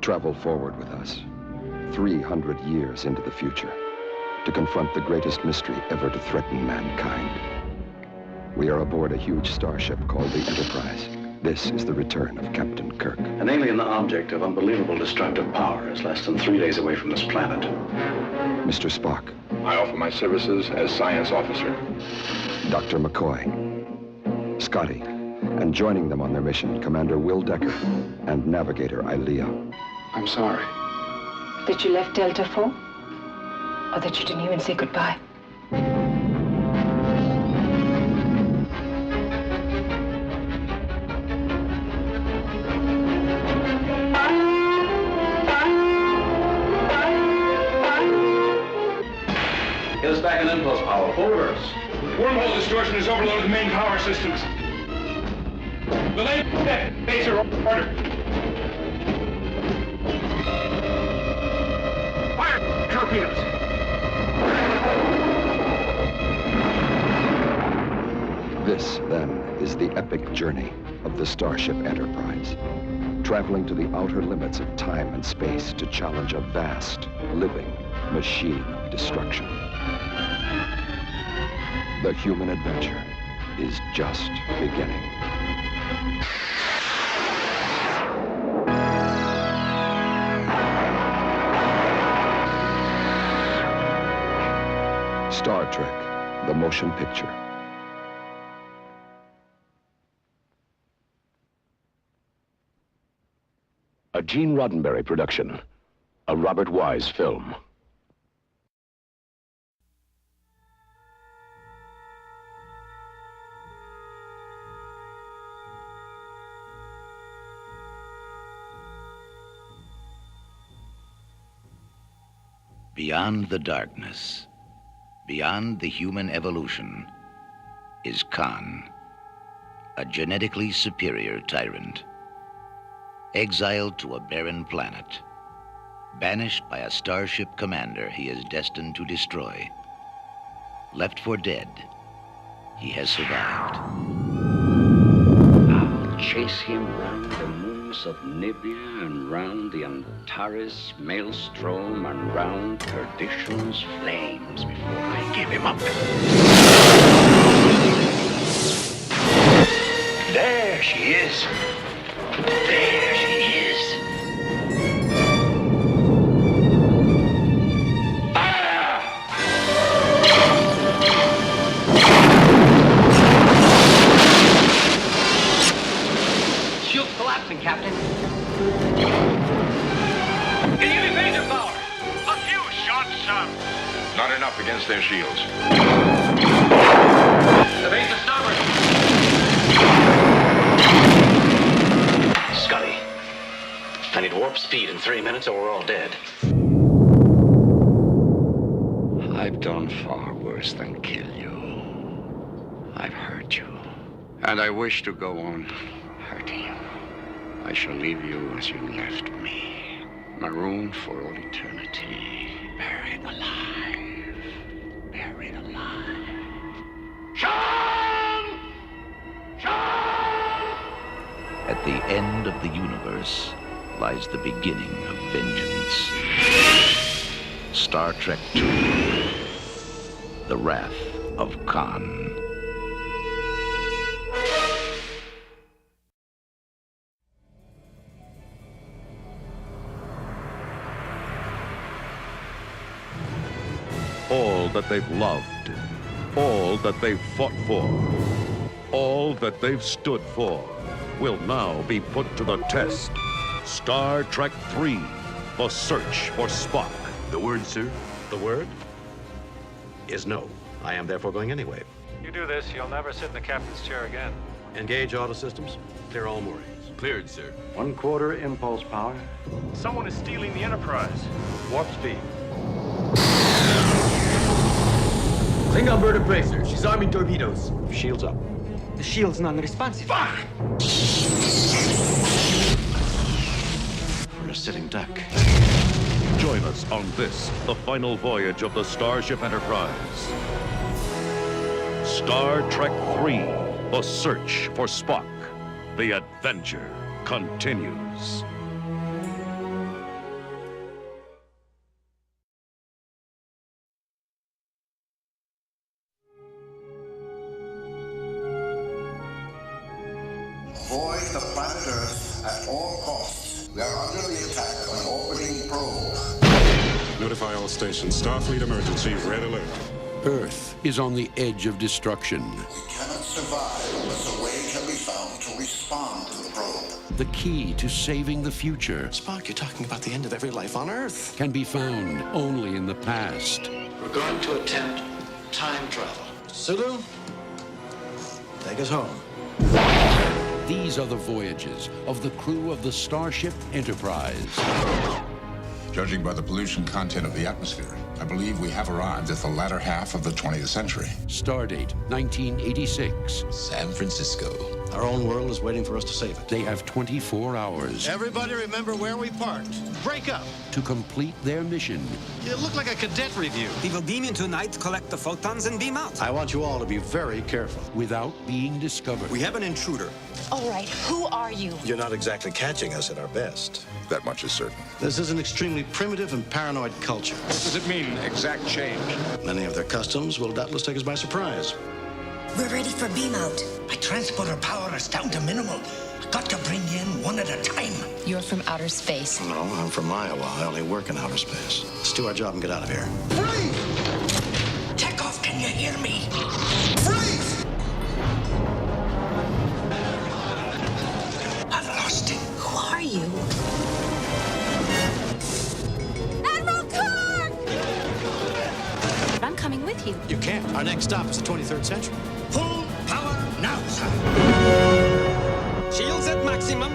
Travel forward with us, 300 years into the future, to confront the greatest mystery ever to threaten mankind. We are aboard a huge starship called the Enterprise. This is the return of Captain Kirk. An alien object of unbelievable destructive power is less than 3 days away from this planet. Mr. Spock. I offer my services as science officer. Dr. McCoy. Scotty. And joining them on their mission, Commander Will Decker and Navigator Ilea. I'm sorry. That you left Delta 4? Or that you didn't even say goodbye? Get us back in impulse power. Full reverse. Wormhole distortion has overloaded the main power systems. The lane base are ordered. Fire torpedoes. This, then, is the epic journey of the Starship Enterprise, traveling to the outer limits of time and space to challenge a vast, living machine of destruction. The human adventure is just beginning. Star Trek, the motion picture. A Gene Roddenberry production, a Robert Wise film. Beyond the darkness, beyond the human evolution, is Khan, a genetically superior tyrant. Exiled to a barren planet, banished by a starship commander he is destined to destroy. Left for dead, he has survived. I'll chase him round the moons of Nibia and round the Antares maelstrom and round perdition's flames before I give him up. There she is. There she is. Fire! Shield's collapsing, Captain. Can you evade their power? A few shots, sir. Not enough against their shields. The base is starboard. Scotty, I need warp speed in 3 minutes or we're all dead. I've done far worse than kill you. I've hurt you. And I wish to go on hurting you. I shall leave you as you left me, marooned for all eternity, buried alive, buried alive. Sean! Sean! At the end of the universe lies the beginning of vengeance. Star Trek II, The Wrath of Khan. All that they've loved, all that they've fought for, all that they've stood for will now be put to the test. Star Trek III, The Search for Spock. The word, sir? The word is no. I am therefore going anyway. You do this, you'll never sit in the captain's chair again. Engage auto systems. Clear all moorings. Cleared, sir. 1/4 impulse power. Someone is stealing the Enterprise. Warp speed. Klingon bird bracer. She's arming torpedoes. Shields up. The shield's non-responsive. Fuck! We're a sitting duck. Join us on this, the final voyage of the Starship Enterprise. Star Trek III, The Search for Spock. The adventure continues. Avoid the planet Earth at all costs. We are under the attack of an orbiting probe. Notify all stations. Starfleet emergency, red alert. Earth is on the edge of destruction. We cannot survive unless a way can be found to respond to the probe. The key to saving the future. Spock, you're talking about the end of every life on Earth. Can be found only in the past. We're going to attempt time travel. Sulu, take us home. These are the voyages of the crew of the Starship Enterprise. Judging by the pollution content of the atmosphere, I believe we have arrived at the latter half of the 20th century. Stardate, 1986. San Francisco. Our own world is waiting for us to save it. They have 24 hours. Everybody remember where we parked. Break up. To complete their mission. It looked like a cadet review. We will beam in tonight, collect the photons, and beam out. I want you all to be very careful. Without being discovered. We have an intruder. All right, who are you? You're not exactly catching us at our best. That much is certain. This is an extremely primitive and paranoid culture. What does it mean, exact change? Many of their customs will doubtless take us by surprise. We're ready for beam out. My transporter power is down to minimal. Got to bring in one at a time. You're from outer space. No, I'm from Iowa. I only work in outer space. Let's do our job and get out of here. Freeze! Chekhov, can you hear me? Freeze! I've lost it. Who are you? Admiral Kirk! I'm coming with you. You can't. Our next stop is the 23rd century. Full power now, sir. Shields at maximum.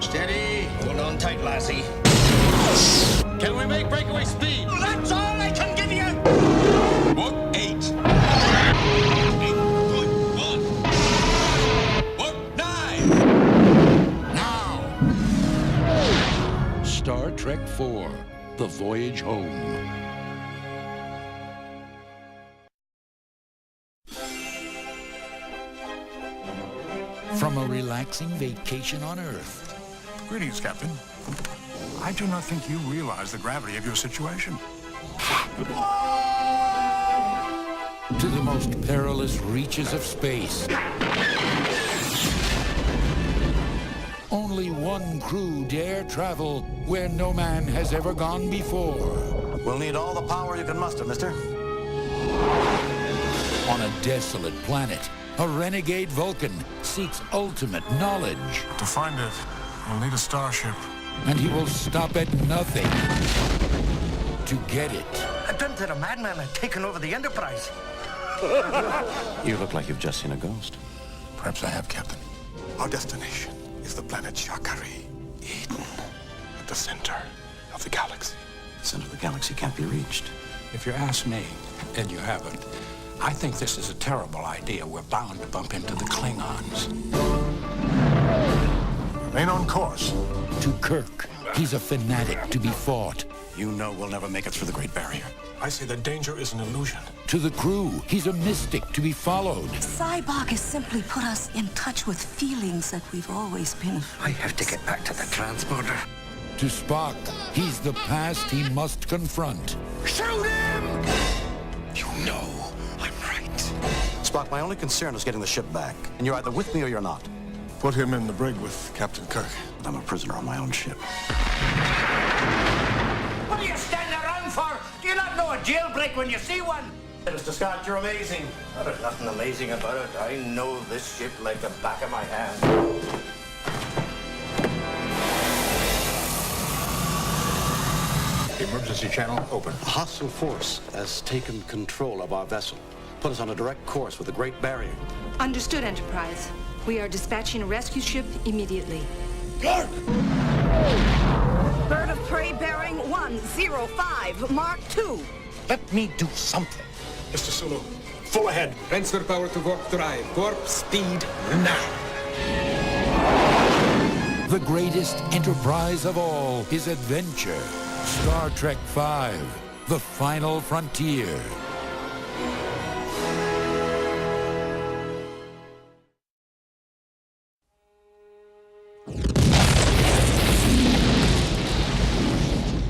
Steady. Hold on tight, lassie. Can we make breakaway speed? That's all I can give you. What? 8. 8.1. What? 9. Now! Star Trek IV, The Voyage Home. From a relaxing vacation on Earth. Greetings, Captain. I do not think you realize the gravity of your situation. To the most perilous reaches of space. Only one crew dare travel where no man has ever gone before. We'll need all the power you can muster, mister. On a desolate planet, a renegade Vulcan seeks ultimate knowledge. To find it, we'll need a starship. And he will stop at nothing to get it. I dreamt that a madman had taken over the Enterprise. You look like you've just seen a ghost. Perhaps I have, Captain. Our destination is the planet Shakari, Eden, at the center of the galaxy. The center of the galaxy can't be reached. If you ask me, and you haven't, I think this is a terrible idea. We're bound to bump into the Klingons. Remain on course. To Kirk, he's a fanatic to be fought. You know we'll never make it through the Great Barrier. I say the danger is an illusion. To the crew, he's a mystic to be followed. Cybok has simply put us in touch with feelings that we've always been. I have to get back to the transporter. To Spock, he's the past he must confront. Shoot him! You know I'm right. Spock, my only concern is getting the ship back. And you're either with me or you're not. Put him in the brig with Captain Kirk. But I'm a prisoner on my own ship. What are you standing around for? Do you not know a jailbreak when you see one? Mr. Scott, you're amazing. There's nothing amazing about it. I know this ship like the back of my hand. Emergency channel open. A hostile force has taken control of our vessel. Put us on a direct course with the Great Barrier. Understood, Enterprise. We are dispatching a rescue ship immediately. Clark! Bird of prey bearing 105, Mark II. Let me do something. Mr. Sulu, full ahead. Transfer power to warp drive. Warp speed now. The greatest enterprise of all is adventure. Star Trek V, The Final Frontier.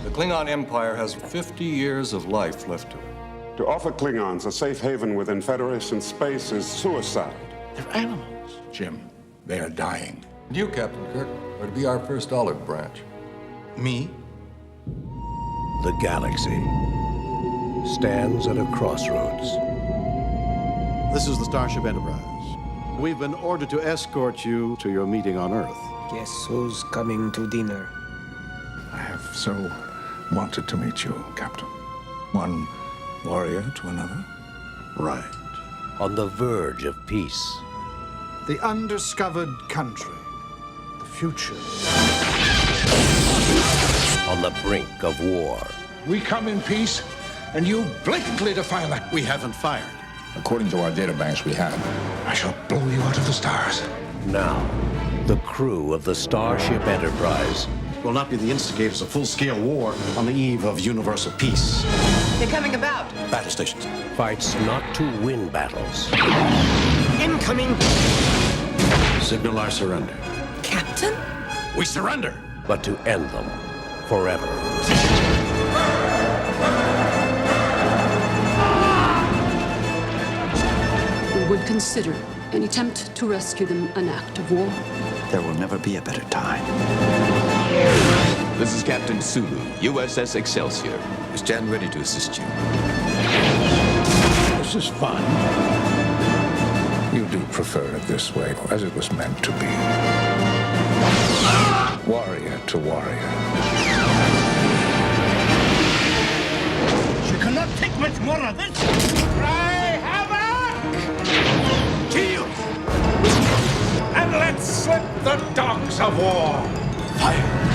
The Klingon Empire has 50 years of life left to it. To offer Klingons a safe haven within Federation space is suicide. They're animals. Jim, they are dying. You, Captain Kirk, are to be our first olive branch. Me? The galaxy stands at a crossroads. This is the Starship Enterprise. We've been ordered to escort you to your meeting on Earth. Guess who's coming to dinner? I have so wanted to meet you, Captain. One warrior to another. Right. On the verge of peace. The undiscovered country. The future. On the brink of war. We come in peace, and you blatantly defy that. We haven't fired. According to our databanks we have, I shall blow you out of the stars. Now, the crew of the Starship Enterprise Will not be the instigators of full-scale war on the eve of universal peace. They're coming about. Battle stations. fights not to win battles, Incoming! Signal our surrender. Captain? We surrender! but to end them forever. We would consider an attempt to rescue them an act of war. There will never be a better time. This is Captain Sulu, USS Excelsior. We stand ready to assist you. This is fun. you do prefer it this way, as it was meant to be. Warrior to warrior. You cannot take much more of this! Cry havoc! Kill! And let's slip the dogs of war! Fire!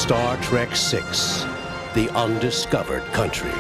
Star Trek VI, The Undiscovered Country.